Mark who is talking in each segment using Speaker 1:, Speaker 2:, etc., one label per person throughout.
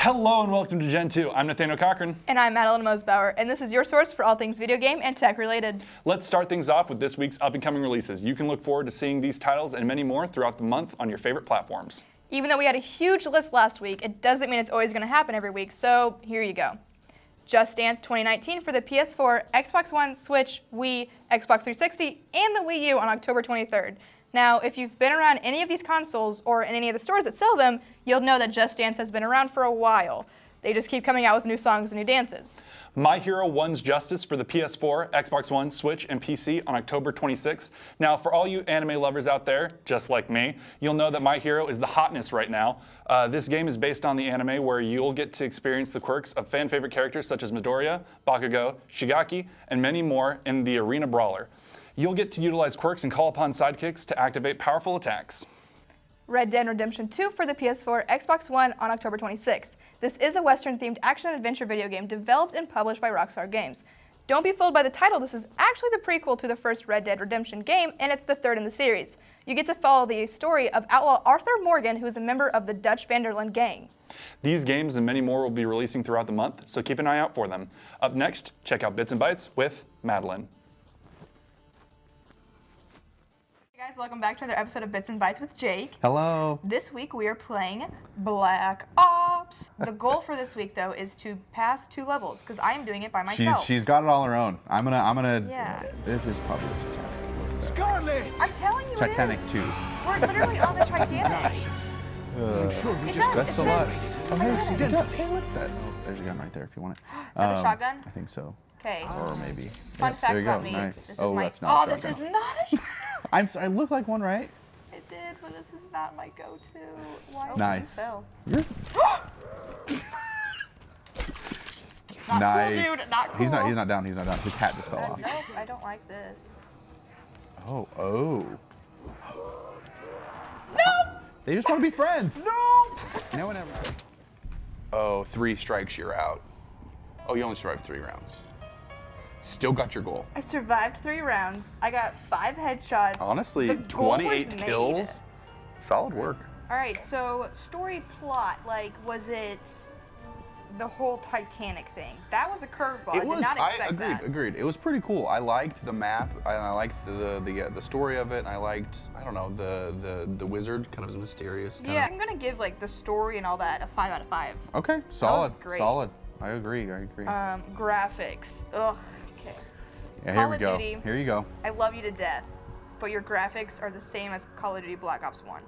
Speaker 1: Hello and welcome to Gentoo. I'm Nathaniel Cochran.
Speaker 2: And I'm Madeline Mosbauer, and this is your source for all things video game and tech related.
Speaker 1: Let's start things off with this week's up-and-coming releases. You can look forward to seeing these titles and many more throughout the month on your favorite platforms.
Speaker 2: Even though we had a huge list last week, it doesn't mean it's always going to happen every week, so here you go. Just Dance 2019 for the PS4, Xbox One, Switch, Wii, Xbox 360, and the Wii U on October 23rd. Now, if you've been around any of these consoles or in any of the stores that sell them, you'll know that Just Dance has been around for a while. They just keep coming out with new songs and new dances.
Speaker 1: My Hero One's Justice for the PS4, Xbox One, Switch, and PC on October 26th. Now, for all you anime lovers out there, just like me, you'll know that My Hero is the hotness right now. This game is based on the anime where you'll get to experience the quirks of fan-favorite characters such as Midoriya, Bakugo, Shigaki, and many more in the Arena Brawler. You'll get to utilize quirks and call upon sidekicks to activate powerful attacks.
Speaker 2: Red Dead Redemption 2 for the PS4, Xbox One on October 26th. This is a Western-themed action-adventure video game developed and published by Rockstar Games. Don't be fooled by the title, this is actually the prequel to the first Red Dead Redemption game, and it's the third in the series. You get to follow the story of outlaw Arthur Morgan, who is a member of the Dutch Vanderlyn gang.
Speaker 1: These games and many more will be releasing throughout the month, so keep an eye out for them. Up next, check out Bits and Bytes with Madeline.
Speaker 2: Hey guys, welcome back to another episode of Bits and Bytes with Jake.
Speaker 3: Hello.
Speaker 2: This week we are playing Black Ops. The goal for this week though is to pass 2 levels because I am doing it by myself.
Speaker 3: She's got it all her own. I'm gonna.
Speaker 2: Yeah.
Speaker 3: This is probably Titanic.
Speaker 4: Scarlet!
Speaker 2: I'm telling you,
Speaker 3: Titanic
Speaker 2: it is.
Speaker 3: 2.
Speaker 2: We're literally on the Titanic.
Speaker 4: I'm sure we
Speaker 2: It
Speaker 4: just
Speaker 2: does,
Speaker 3: That's
Speaker 2: it
Speaker 3: a lot.
Speaker 2: says
Speaker 3: Oh, hey,
Speaker 2: Titanic.
Speaker 3: hey, look at that. Oh, there's a gun right there if you want it.
Speaker 2: Is that a shotgun?
Speaker 3: I think so.
Speaker 2: Okay.
Speaker 3: Or maybe.
Speaker 2: Fun
Speaker 3: Yep,
Speaker 2: fact
Speaker 3: there you
Speaker 2: about
Speaker 3: go.
Speaker 2: me.
Speaker 3: Nice.
Speaker 2: This is
Speaker 3: Oh,
Speaker 2: my,
Speaker 3: that's not.
Speaker 2: Oh, this is not a
Speaker 3: I'm sorry. I look like one, right?
Speaker 2: It did, but this is not my go-to. Why
Speaker 3: Nice.
Speaker 2: did you fail?
Speaker 3: You're
Speaker 2: Not
Speaker 3: nice.
Speaker 2: cool, dude. Not cool.
Speaker 3: He's not down. He's not down. His hat just fell off.
Speaker 2: Nope, I don't like this.
Speaker 3: Oh.
Speaker 2: No!
Speaker 3: They just want to be friends.
Speaker 2: Nope!
Speaker 3: No one ever.
Speaker 5: Oh, 3 strikes, you're out. Oh, you only survived 3 rounds. Still got your goal.
Speaker 2: I survived 3 rounds. I got 5 headshots.
Speaker 5: Honestly,
Speaker 2: The goal was
Speaker 5: 28
Speaker 2: made.
Speaker 5: kills. Solid work.
Speaker 2: All right, so story plot, like, was it the whole Titanic thing? That was a curveball. I did not expect that.
Speaker 5: Agreed. It was pretty cool. I liked the map. I liked the story of it. I liked, I don't know, the wizard, kind of was mysterious. Kind
Speaker 2: Yeah, I'm gonna give like the story and all that a 5 out of 5.
Speaker 5: Okay, solid.
Speaker 2: great.
Speaker 5: Solid. I agree.
Speaker 2: Graphics. Ugh. Okay.
Speaker 3: Yeah, here
Speaker 2: Call
Speaker 3: we
Speaker 2: of
Speaker 3: go.
Speaker 2: Duty.
Speaker 3: Here you go.
Speaker 2: I love you to death, but your graphics are the same as Call of Duty Black Ops 1.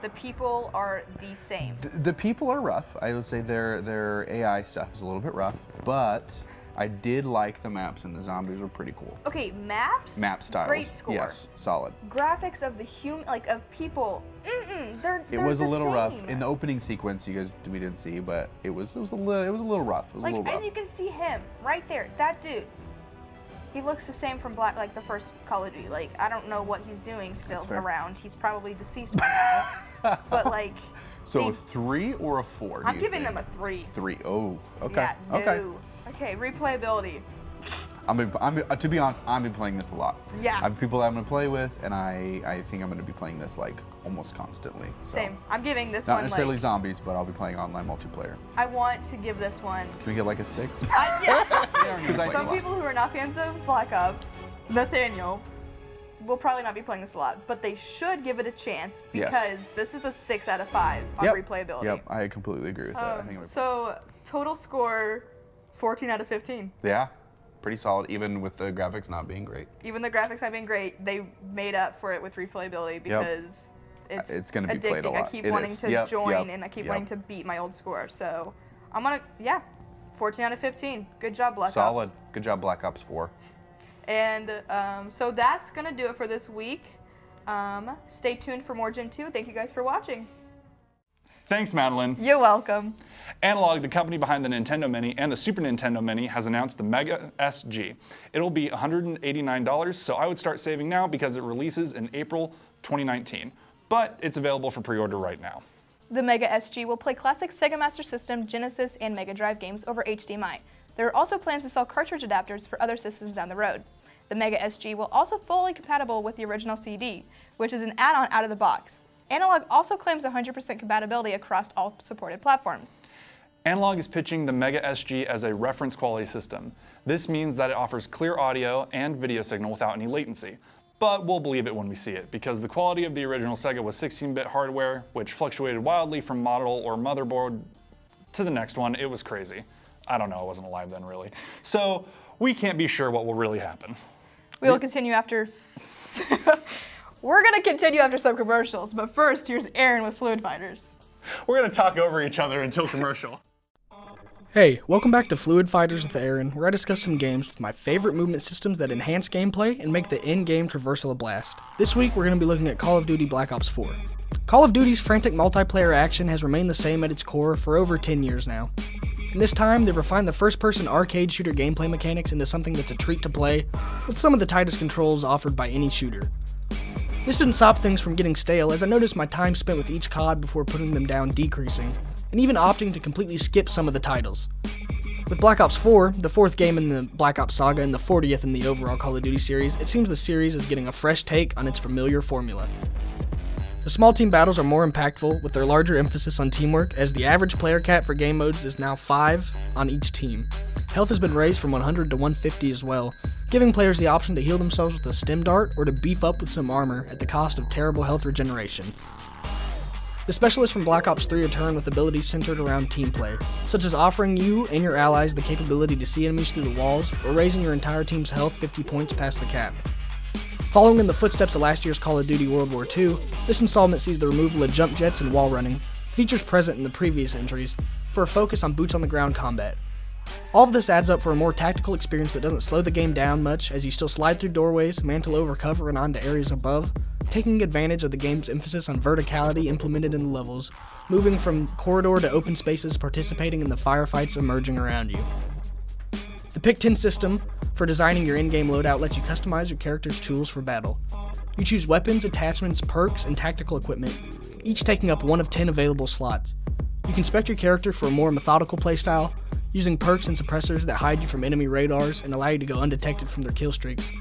Speaker 2: The people are the same.
Speaker 3: The people are rough. I would say their AI stuff is a little bit rough, but I did like the maps and the zombies were pretty cool.
Speaker 2: Okay, maps.
Speaker 3: Map styles.
Speaker 2: Great score.
Speaker 3: Yes, solid.
Speaker 2: Graphics of the of people. They're
Speaker 3: It was a
Speaker 2: the
Speaker 3: little rough
Speaker 2: same.
Speaker 3: in the opening sequence. We didn't see, but it was a little rough. It was
Speaker 2: Like
Speaker 3: a little rough.
Speaker 2: as you can see him right there, that dude. He looks the same from the first Call of Duty. Like I don't know what he's doing still
Speaker 3: fair.
Speaker 2: around. He's probably deceased by now. But like.
Speaker 5: So a
Speaker 2: they-
Speaker 5: 3 or a 4?
Speaker 2: I'm giving them a 3.
Speaker 5: 3. Oh, okay.
Speaker 2: Yeah, no.
Speaker 3: Okay.
Speaker 2: Okay, replayability.
Speaker 3: To be honest, I'm been playing this a lot.
Speaker 2: Yeah.
Speaker 3: I have people that I'm gonna play with, and I think I'm gonna be playing this like almost constantly. So.
Speaker 2: Same. I'm giving this
Speaker 3: Not
Speaker 2: one
Speaker 3: necessarily
Speaker 2: like.
Speaker 3: zombies, but I'll be playing online multiplayer.
Speaker 2: I want to give this one.
Speaker 3: Can we get like a 6?
Speaker 2: Yeah.
Speaker 3: Because I
Speaker 2: Some people who are not fans of Black Ops, Nathaniel, will probably not be playing this a lot, but they should give it a chance
Speaker 3: Yes.
Speaker 2: because this is a 6 out of 5 on
Speaker 3: Yep.
Speaker 2: replayability.
Speaker 3: Yep, I completely agree with that. I think
Speaker 2: So total score, 14 out of 15.
Speaker 5: Yeah, pretty solid, even with the graphics not being great.
Speaker 2: Even the graphics not being great, they made up for it with replayability because
Speaker 3: It's gonna be
Speaker 2: addicting.
Speaker 3: played a lot.
Speaker 2: I keep
Speaker 3: It
Speaker 2: wanting
Speaker 3: is.
Speaker 2: to
Speaker 3: Yep,
Speaker 2: join
Speaker 3: yep,
Speaker 2: and I keep
Speaker 3: yep.
Speaker 2: wanting to beat my old score. So I'm gonna, 14 out of 15. Good job, Black Ops.
Speaker 5: Solid. Good job, Black Ops 4.
Speaker 2: And so that's going to do it for this week. Stay tuned for more Gentoo. Thank you guys for watching.
Speaker 1: Thanks, Madeline.
Speaker 2: You're welcome.
Speaker 1: Analog, the company behind the Nintendo Mini and the Super Nintendo Mini, has announced the Mega SG. It'll be $189, so I would start saving now because it releases in April 2019. But it's available for pre-order right now.
Speaker 2: The Mega SG will play classic Sega Master System, Genesis, and Mega Drive games over HDMI. There are also plans to sell cartridge adapters for other systems down the road. The Mega SG will also fully compatible with the original CD, which is an add-on out of the box. Analog also claims 100% compatibility across all supported platforms.
Speaker 1: Analog is pitching the Mega SG as a reference quality system. This means that it offers clear audio and video signal without any latency. But we'll believe it when we see it, because the quality of the original Sega was 16-bit hardware, which fluctuated wildly from model or motherboard to the next one. It was crazy. I don't know, I wasn't alive then really. So we can't be sure what will really happen.
Speaker 2: We will continue after... We're going to continue after some commercials, but first, here's Aaron with Fluid Fighters.
Speaker 1: We're gonna talk over each other until commercial.
Speaker 4: Hey, welcome back to Fluid Fighters with Aaron, where I discuss some games with my favorite movement systems that enhance gameplay and make the in-game traversal a blast. This week, we're going to be looking at Call of Duty Black Ops 4. Call of Duty's frantic multiplayer action has remained the same at its core for over 10 years now. And this time, they've refined the first-person arcade shooter gameplay mechanics into something that's a treat to play, with some of the tightest controls offered by any shooter. This didn't stop things from getting stale, as I noticed my time spent with each COD before putting them down decreasing, and even opting to completely skip some of the titles. With Black Ops 4, the 4th game in the Black Ops saga and the 40th in the overall Call of Duty series, it seems the series is getting a fresh take on its familiar formula. The small team battles are more impactful, with their larger emphasis on teamwork, as the average player cap for game modes is now 5 on each team. Health has been raised from 100 to 150 as well, giving players the option to heal themselves with a stim dart or to beef up with some armor at the cost of terrible health regeneration. The specialists from Black Ops 3 return with abilities centered around team play, such as offering you and your allies the capability to see enemies through the walls or raising your entire team's health 50 points past the cap. Following in the footsteps of last year's Call of Duty World War II, this installment sees the removal of jump jets and wall running, features present in the previous entries, for a focus on boots-on-the-ground combat. All of this adds up for a more tactical experience that doesn't slow the game down much as you still slide through doorways, mantle over cover and onto areas above, taking advantage of the game's emphasis on verticality implemented in the levels, moving from corridor to open spaces, participating in the firefights emerging around you. The Pick 10 system for designing your in-game loadout lets you customize your character's tools for battle. You choose weapons, attachments, perks, and tactical equipment, each taking up one of 10 available slots. You can spec your character for a more methodical playstyle, using perks and suppressors that hide you from enemy radars and allow you to go undetected from their kill streaks.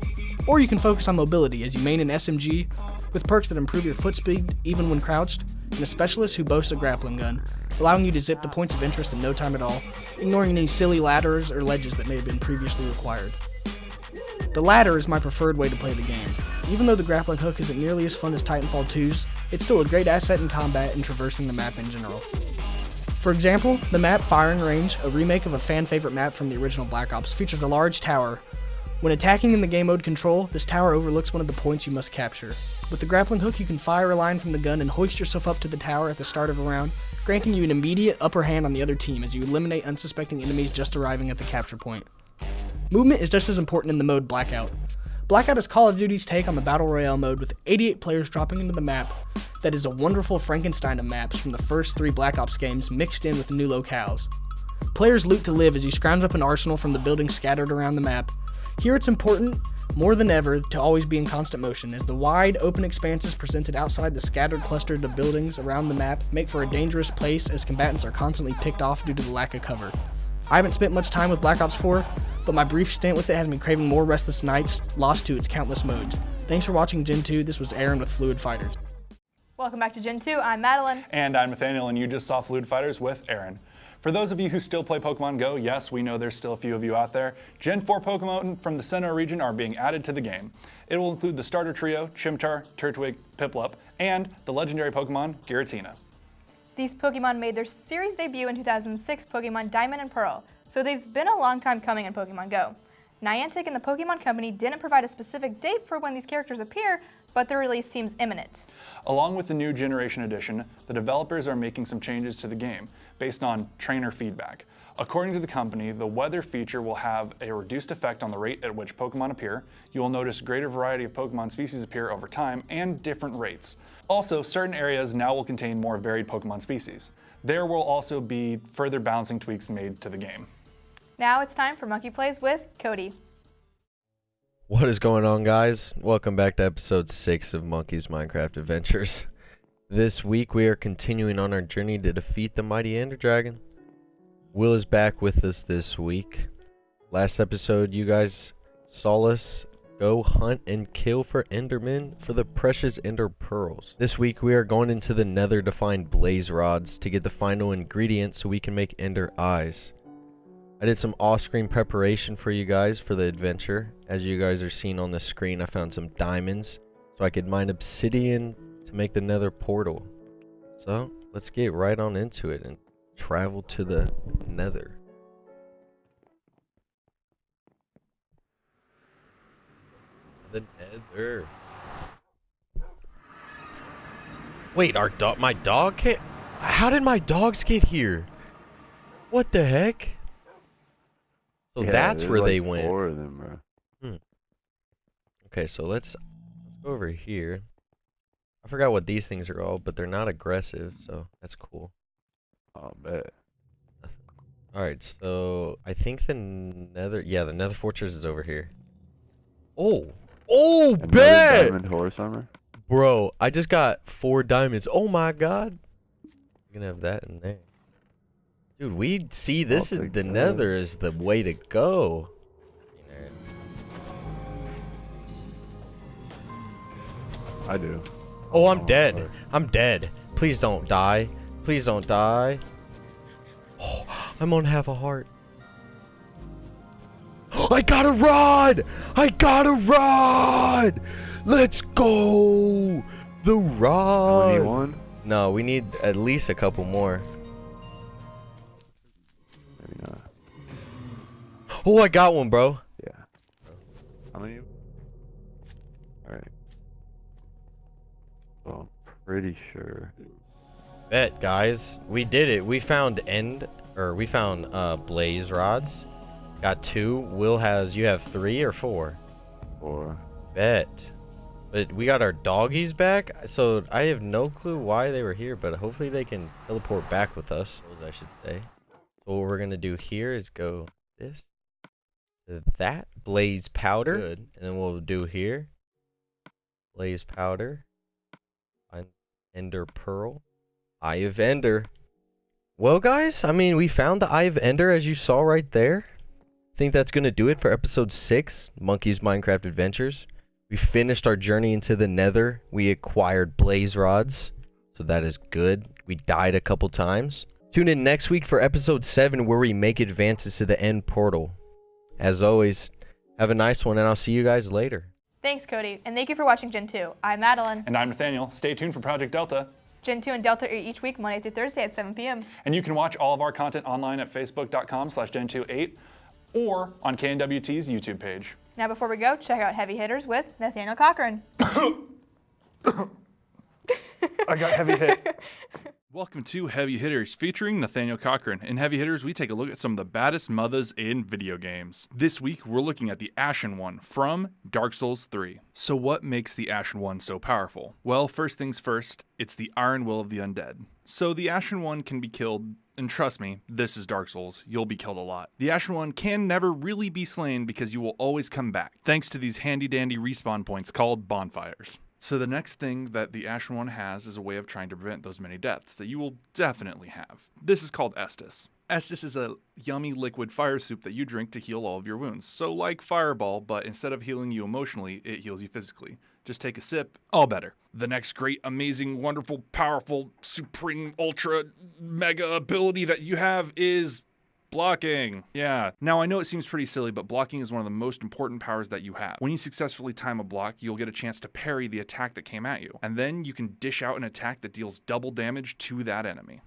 Speaker 4: Or you can focus on mobility as you main an SMG, with perks that improve your foot speed even when crouched, and a specialist who boasts a grappling gun, allowing you to zip to points of interest in no time at all, ignoring any silly ladders or ledges that may have been previously required. The ladder is my preferred way to play the game. Even though the grappling hook isn't nearly as fun as Titanfall 2's, it's still a great asset in combat and traversing the map in general. For example, the map Firing Range, a remake of a fan-favorite map from the original Black Ops, features a large tower. When attacking in the game mode control, this tower overlooks one of the points you must capture. With the grappling hook, you can fire a line from the gun and hoist yourself up to the tower at the start of a round, granting you an immediate upper hand on the other team as you eliminate unsuspecting enemies just arriving at the capture point. Movement is just as important in the mode Blackout. Blackout is Call of Duty's take on the Battle Royale mode with 88 players dropping into the map that is a wonderful Frankenstein of maps from the first 3 Black Ops games mixed in with new locales. Players loot to live as you scrounge up an arsenal from the buildings scattered around the map. Here it's important, more than ever, to always be in constant motion, as the wide, open expanses presented outside the scattered clusters of buildings around the map make for a dangerous place as combatants are constantly picked off due to the lack of cover. I haven't spent much time with Black Ops 4, but my brief stint with it has me craving more restless nights lost to its countless modes. Thanks for watching Gentoo. This was Aaron with Fluid Fighters.
Speaker 2: Welcome back to Gentoo. I'm Madeline.
Speaker 1: And I'm Nathaniel, and you just saw Fluid Fighters with Aaron. For those of you who still play Pokemon Go, yes, we know there's still a few of you out there, Gen 4 Pokemon from the Sinnoh region are being added to the game. It will include the starter trio, Chimchar, Turtwig, Piplup, and the legendary Pokemon, Giratina.
Speaker 2: These Pokemon made their series debut in 2006 Pokemon Diamond and Pearl, so they've been a long time coming in Pokemon Go. Niantic and the Pokemon Company didn't provide a specific date for when these characters appear, but their release seems imminent.
Speaker 1: Along with the new Generation Edition, the developers are making some changes to the game based on trainer feedback. According to the company, the weather feature will have a reduced effect on the rate at which Pokemon appear. You will notice a greater variety of Pokemon species appear over time and different rates. Also, certain areas now will contain more varied Pokemon species. There will also be further balancing tweaks made to the game.
Speaker 2: Now it's time for Monkey Plays with Cody.
Speaker 6: What is going on, guys? Welcome back to episode 6 of Monkey's Minecraft Adventures. This week we are continuing on our journey to defeat the mighty Ender Dragon. Will is back with us this week. Last episode you guys saw us go hunt and kill for Endermen for the precious Ender Pearls. This week we are going into the Nether to find blaze rods to get the final ingredient so we can make Ender eyes. I did some off-screen preparation for you guys for the adventure. As you guys are seeing on the screen, I found some diamonds so I could mine obsidian to make the Nether portal. So let's get right on into it and travel to the Nether. The Nether. Wait, my dog can't. How did my dogs get here? What the heck? So
Speaker 7: Yeah,
Speaker 6: that's
Speaker 7: there's
Speaker 6: where
Speaker 7: like
Speaker 6: they went.
Speaker 7: 4 of them, bro.
Speaker 6: Okay, so let's go over here. I forgot what these things are called, but they're not aggressive, so that's cool.
Speaker 7: Oh, bet.
Speaker 6: Alright, so I think the Nether, yeah, the Nether Fortress is over here. Oh! Oh,
Speaker 7: Another
Speaker 6: bet!
Speaker 7: diamond horse armor?
Speaker 6: Bro, I just got 4 diamonds. Oh my god. I'm gonna have that in there. Dude, we see this
Speaker 7: I'll
Speaker 6: is
Speaker 7: take
Speaker 6: the
Speaker 7: that.
Speaker 6: Nether is the way to go.
Speaker 7: I do.
Speaker 6: Oh, I'm dead. I'm dead. Please don't die. Please don't die. Oh, I'm on half a heart. I got a rod! I got a rod! Let's go! The rod!
Speaker 7: Only one?
Speaker 6: No, we need at least a couple more.
Speaker 7: Maybe not.
Speaker 6: Oh, I got one, bro.
Speaker 7: Yeah. How many? Alright. So I'm pretty sure.
Speaker 6: Bet, guys. We did it. We found blaze rods. Got 2. Will you have 3 or 4?
Speaker 7: 4.
Speaker 6: Bet. But we got our doggies back, so I have no clue why they were here, but hopefully they can teleport back with us, I should say. So what we're gonna do here is go this to that. Blaze powder. Good. And then we'll do here. Blaze powder. Find Ender Pearl. Eye of Ender. Well, guys, I mean, we found the Eye of Ender as you saw right there. I think that's going to do it for episode 6, Monkey's Minecraft Adventures. We finished our journey into the Nether. We acquired blaze rods, so that is good. We died a couple times. Tune in next week for episode 7, where we make advances to the end portal. As always, have a nice one, and I'll see you guys later.
Speaker 2: Thanks, Cody, and thank you for watching Gentoo. I'm Madeline.
Speaker 1: And I'm Nathaniel. Stay tuned for Project Delta.
Speaker 2: Gentoo and Delta are each week, Monday through Thursday at 7 p.m.
Speaker 1: And you can watch all of our content online at facebook.com/Gentoo8 or on KNWT's YouTube page.
Speaker 2: Now, before we go, check out Heavy Hitters with Nathaniel Cochran.
Speaker 1: I got heavy hit. Welcome to Heavy Hitters, featuring Nathaniel Cochran. In Heavy Hitters, we take a look at some of the baddest mothers in video games. This week, we're looking at the Ashen One from Dark Souls 3. So what makes the Ashen One so powerful? Well, first things first, it's the Iron Will of the Undead. So the Ashen One can be killed, and trust me, this is Dark Souls, you'll be killed a lot. The Ashen One can never really be slain because you will always come back, thanks to these handy-dandy respawn points called bonfires. So the next thing that the Ashen One has is a way of trying to prevent those many deaths that you will definitely have. This is called Estus. Estus is a yummy liquid fire soup that you drink to heal all of your wounds. So like Fireball, but instead of healing you emotionally, it heals you physically. Just take a sip, all better. The next great, amazing, wonderful, powerful, supreme, ultra, mega ability that you have is blocking. Yeah. Now, I know it seems pretty silly, but blocking is one of the most important powers that you have. When you successfully time a block, you'll get a chance to parry the attack that came at you. And then you can dish out an attack that deals double damage to that enemy.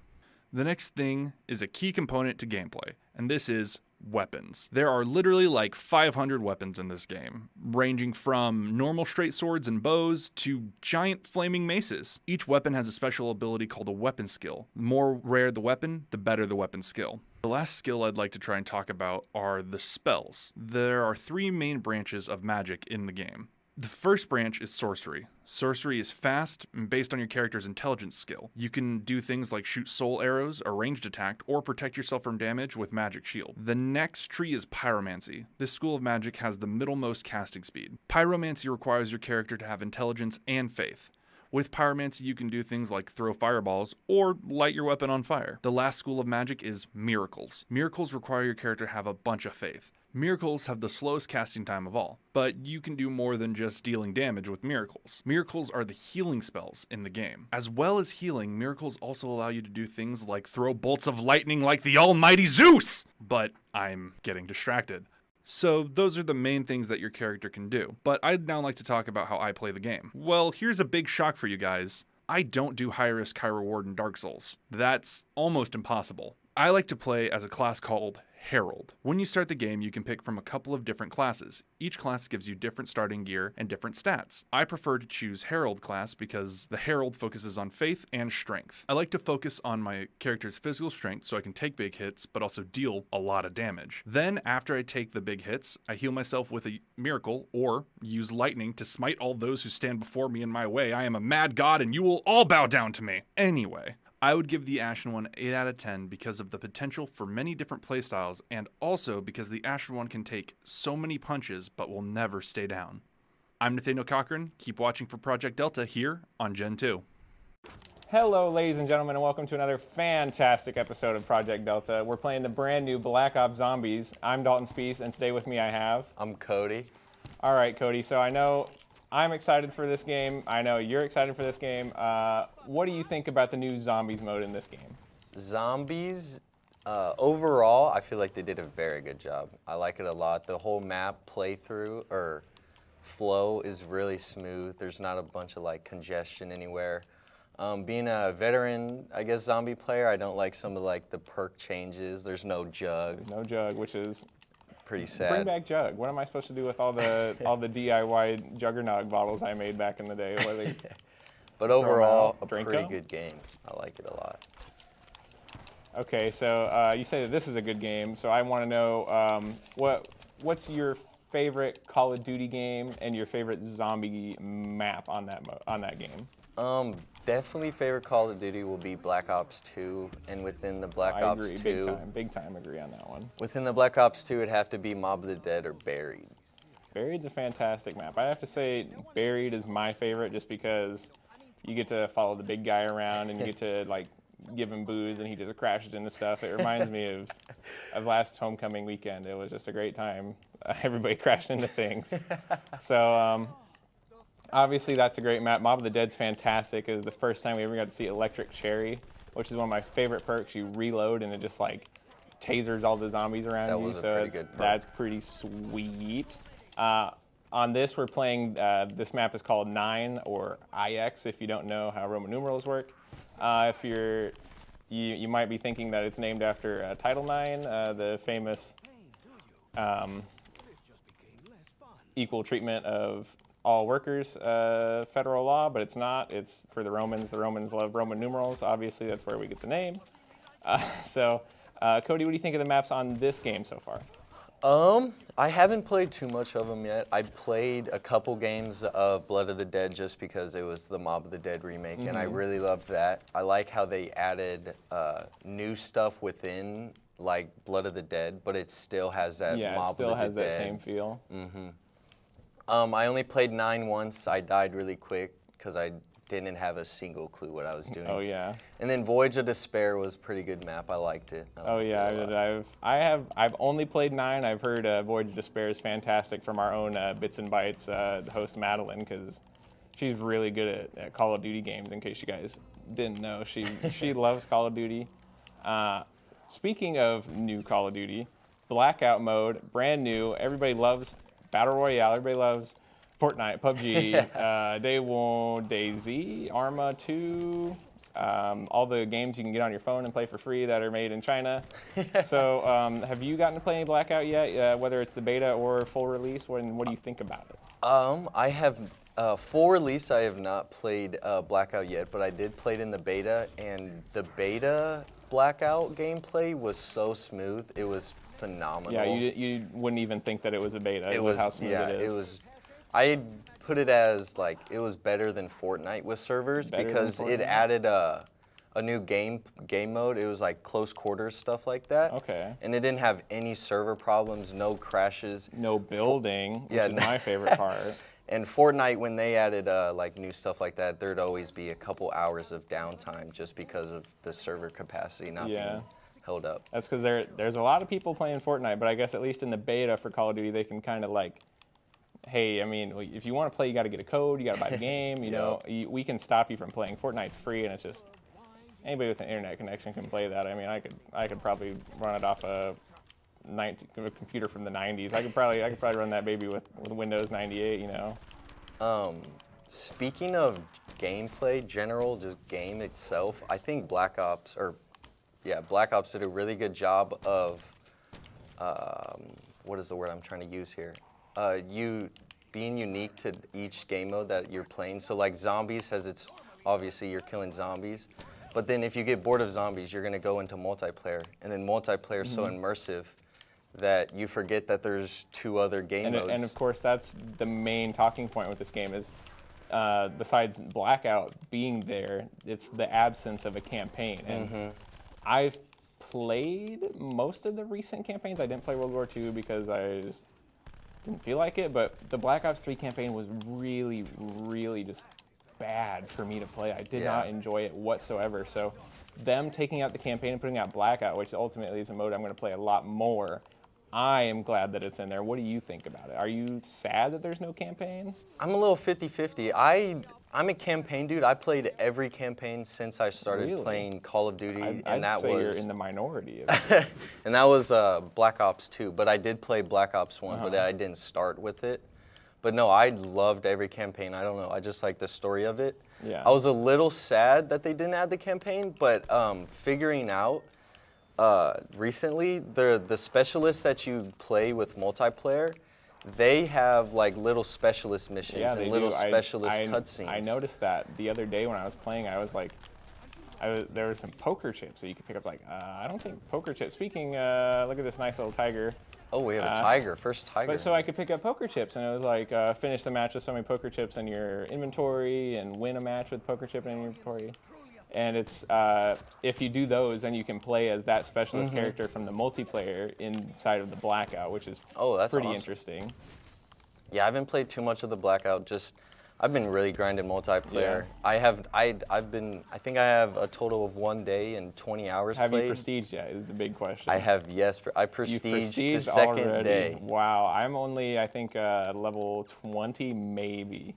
Speaker 1: The next thing is a key component to gameplay, and this is weapons. There are literally like 500 weapons in this game, ranging from normal straight swords and bows to giant flaming maces. Each weapon has a special ability called a weapon skill. The more rare the weapon, the better the weapon skill. The last skill I'd like to try and talk about are the spells. There are 3 main branches of magic in the game. The first branch is sorcery. Sorcery is fast and based on your character's intelligence skill. You can do things like shoot soul arrows, a ranged attack, or protect yourself from damage with magic shield. The next tree is pyromancy. This school of magic has the middlemost casting speed. Pyromancy requires your character to have intelligence and faith. With Pyromancy, you can do things like throw fireballs or light your weapon on fire. The last school of magic is Miracles. Miracles require your character to have a bunch of faith. Miracles have the slowest casting time of all, but you can do more than just dealing damage with Miracles. Miracles are the healing spells in the game. As well as healing, Miracles also allow you to do things like throw bolts of lightning like the almighty Zeus! But I'm getting distracted. So those are the main things that your character can do. But I'd now like to talk about how I play the game. Well, here's a big shock for you guys. I don't do high risk, high reward in Dark Souls. That's almost impossible. I like to play as a class called Herald. When you start the game, you can pick from a couple of different classes. Each class gives you different starting gear and different stats. I prefer to choose Herald class because the Herald focuses on faith and strength. I like to focus on my character's physical strength so I can take big hits, but also deal a lot of damage. Then, after I take the big hits, I heal myself with a miracle or use lightning to smite all those who stand before me in my way. I am a mad god and you will all bow down to me. Anyway, I would give the Ashen One 8 out of 10 because of the potential for many different playstyles and also because the Ashen One can take so many punches but will never stay down. I'm Nathaniel Cochran. Keep watching for Project Delta here on Gentoo.
Speaker 8: Hello, ladies and gentlemen, and welcome to another fantastic episode of Project Delta. We're playing the brand new Black Ops Zombies. I'm Dalton Spees, and today with me I have...
Speaker 9: I'm Cody.
Speaker 8: All right, Cody, so I know I'm excited for this game. I know you're excited for this game. What do you think about the new Zombies mode in this game?
Speaker 9: Zombies, overall, I feel like they did a very good job. I like it a lot. The whole map playthrough, or flow, is really smooth. There's not a bunch of like congestion anywhere. Being a veteran, I guess, zombie player, I don't like some of like the perk changes. There's no jug.
Speaker 8: There's no jug, which is
Speaker 9: pretty sad.
Speaker 8: Bring back jug. What am I supposed to do with all the DIY Juggernog bottles I made back in the day? What are they,
Speaker 9: but overall, a
Speaker 8: Drinko?
Speaker 9: pretty good game. I like it a lot.
Speaker 8: Okay, so you say that this is a good game, so I want to know what's your favorite Call of Duty game and your favorite zombie map on that game?
Speaker 9: Definitely favorite Call of Duty will be Black Ops 2, and within the Black Ops 2...
Speaker 8: big time agree on that one.
Speaker 9: Within the Black Ops 2, it'd have to be Mob of the Dead or Buried.
Speaker 8: Buried's a fantastic map. I have to say Buried is my favorite just because you get to follow the big guy around and you get to like give him booze and he just crashes into stuff. It reminds me of last homecoming weekend. It was just a great time. Everybody crashed into things. So obviously that's a great map. Mob of the Dead's fantastic. It was the first time we ever got to see Electric Cherry, which is one of my favorite perks. You reload and it just like tasers all the zombies around you. So that's pretty sweet. On this, we're playing, this map is called 9, or IX, if you don't know how Roman numerals work. If you might be thinking that it's named after Title IX, the famous equal treatment of all workers federal law, but it's not. It's for the Romans. The Romans love Roman numerals. Obviously, that's where we get the name. Cody, what do you think of the maps on this game so far?
Speaker 9: I haven't played too much of them yet. I played a couple games of Blood of the Dead just because it was the Mob of the Dead remake, and I really loved that. I like how they added new stuff within, like Blood of the Dead, but it still has that Mob of the Dead.
Speaker 8: Yeah, it still has that same feel.
Speaker 9: I only played 9 once. I died really quick because I didn't have a single clue what I was doing.
Speaker 8: Oh yeah.
Speaker 9: And then Voyage of Despair was a pretty good map. I liked it.
Speaker 8: I've only played 9. I've heard Voyage of Despair is fantastic from our own Bits and Bytes host Madeline, because she's really good at Call of Duty games. In case you guys didn't know, she loves Call of Duty. Speaking of new Call of Duty, Blackout mode, brand new. Everybody loves Battle Royale. Everybody loves Fortnite, PUBG, Day 1, DayZ, Arma 2, all the games you can get on your phone and play for free that are made in China. So have you gotten to play any Blackout yet, whether it's the beta or full release? What do you think about it?
Speaker 9: I have, full release, I have not played Blackout yet, but I did play it in the beta, and the beta Blackout gameplay was so smooth. It was phenomenal.
Speaker 8: Yeah, you wouldn't even think that it was a beta. It was how smooth it is.
Speaker 9: I put it as like it was better than Fortnite with servers because it added a new game mode. It was like close quarters stuff like that.
Speaker 8: Okay.
Speaker 9: And it didn't have any server problems, no crashes,
Speaker 8: no building, which is my favorite part.
Speaker 9: And Fortnite, when they added like new stuff like that, there'd always be a couple hours of downtime just because of the server capacity not being held up.
Speaker 8: That's because there's a lot of people playing Fortnite, but I guess at least in the beta for Call of Duty, they can kind of like, hey, I mean, if you want to play, you got to get a code, you got to buy the game, you know, we can stop you from playing. Fortnite's free, and it's just, anybody with an internet connection can play that. I mean, I could probably run it off a computer from the 90s. I could probably run that baby with Windows 98, you know.
Speaker 9: Speaking of gameplay, general, just game itself, I think Black Ops did a really good job of, what is the word I'm trying to use here? You being unique to each game mode that you're playing. So like zombies has its, obviously you're killing zombies, but then if you get bored of zombies, you're gonna go into multiplayer, and then multiplayer is so immersive that you forget that there's 2 other game modes.
Speaker 8: And of course, that's the main talking point with this game is, besides Blackout being there, it's the absence of a campaign. And I've played most of the recent campaigns. I didn't play World War II because I just didn't feel like it, but the Black Ops 3 campaign was really, really just bad for me to play. I did not enjoy it whatsoever. So them taking out the campaign and putting out Blackout, which ultimately is a mode I'm going to play a lot more, I am glad that it's in there. What do you think about it? Are you sad that there's no campaign?
Speaker 9: I'm a little 50-50. I'm a campaign dude. I played every campaign since I started playing Call of Duty,
Speaker 8: I'd say you're in the minority.
Speaker 9: And that was Black Ops 2, but I did play Black Ops 1, but I didn't start with it. But no, I loved every campaign. I don't know, I just like the story of it.
Speaker 8: Yeah.
Speaker 9: I was a little sad that they didn't add the campaign, but figuring out recently, the specialists that you play with multiplayer, they have like little specialist missions and little specialist cutscenes.
Speaker 8: I noticed that the other day when I was playing. I was like, there were some poker chips that you could pick up. Like, I don't think poker chips. Speaking, look at this nice little tiger.
Speaker 9: Oh, we have a tiger, first tiger.
Speaker 8: But so I could pick up poker chips, and it was like finish the match with so many poker chips in your inventory, and win a match with poker chip in your inventory. And it's if you do those, then you can play as that specialist character from the multiplayer inside of the Blackout, which is pretty interesting.
Speaker 9: Yeah, I haven't played too much of the Blackout. Just I've been really grinding multiplayer.
Speaker 8: Yeah.
Speaker 9: I think I have a total of 1 day and 20 hours
Speaker 8: have
Speaker 9: played.
Speaker 8: You prestiged yet? Is the big question.
Speaker 9: I have, yes. I prestiged the second
Speaker 8: already.
Speaker 9: day.
Speaker 8: Wow, I'm only I think level 20 maybe.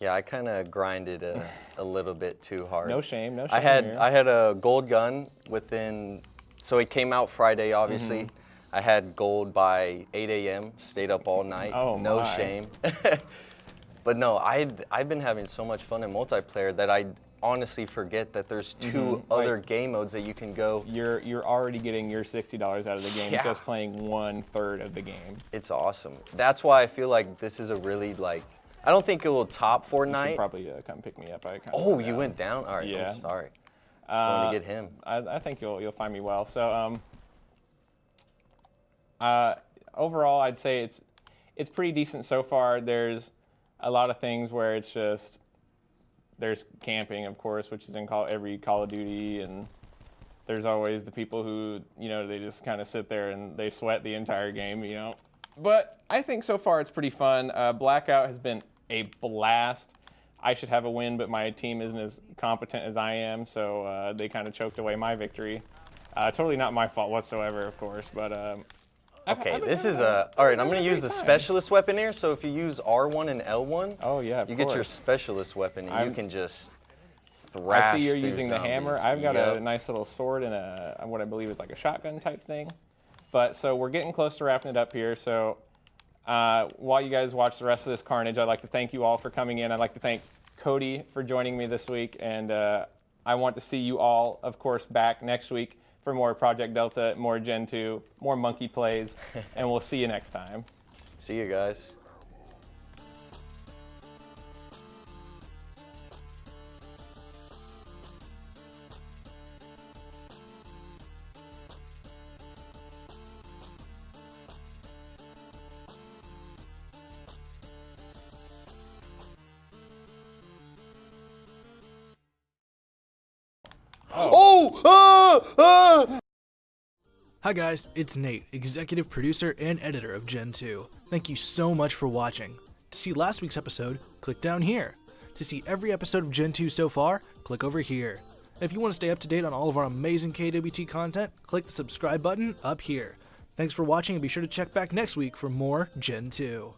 Speaker 9: Yeah, I kind of grinded a little bit too hard.
Speaker 8: No shame, no shame.
Speaker 9: I had a gold gun within, so it came out Friday, obviously. I had gold by 8 a.m., stayed up all night.
Speaker 8: Oh,
Speaker 9: no
Speaker 8: my.
Speaker 9: shame. But no, I've been having so much fun in multiplayer that I honestly forget that there's 2 other game modes that you can go.
Speaker 8: You're already getting your $60 out of the game just playing 1/3 of the game.
Speaker 9: It's awesome. That's why I feel like this is a really like. I don't think it will top Fortnite.
Speaker 8: You should probably come pick me up.
Speaker 9: Oh, you went down? All right,
Speaker 8: yeah.
Speaker 9: I'm sorry. Going to get him.
Speaker 8: I think you'll find me well. So overall, I'd say it's pretty decent so far. There's a lot of things where it's just there's camping, of course, which is in every Call of Duty, and there's always the people who they just kind of sit there and they sweat the entire game, But I think so far it's pretty fun. Blackout has been a blast. I should have a win, but my team isn't as competent as I am, so they kind of choked away my victory. Totally not my fault whatsoever, of course, but...
Speaker 9: okay, this is all right, I'm going to use the specialist weapon here, so if you use R1 and L1, you get your specialist weapon, and you can just thrash
Speaker 8: I see you're
Speaker 9: through
Speaker 8: using
Speaker 9: zombies.
Speaker 8: the hammer. I've got a nice little sword and what I believe is like a shotgun type thing. But so we're getting close to wrapping it up here. So while you guys watch the rest of this carnage, I'd like to thank you all for coming in. I'd like to thank Cody for joining me this week. And I want to see you all, of course, back next week for more Project Delta, more Gentoo, more monkey plays. And we'll see you next time.
Speaker 9: See you guys.
Speaker 10: Hi guys, it's Nate, executive producer and editor of Gentoo. Thank you so much for watching. To see last week's episode, click down here. To see every episode of Gentoo so far, click over here. If you want to stay up to date on all of our amazing KNWT content, click the subscribe button up here. Thanks for watching and be sure to check back next week for more Gentoo.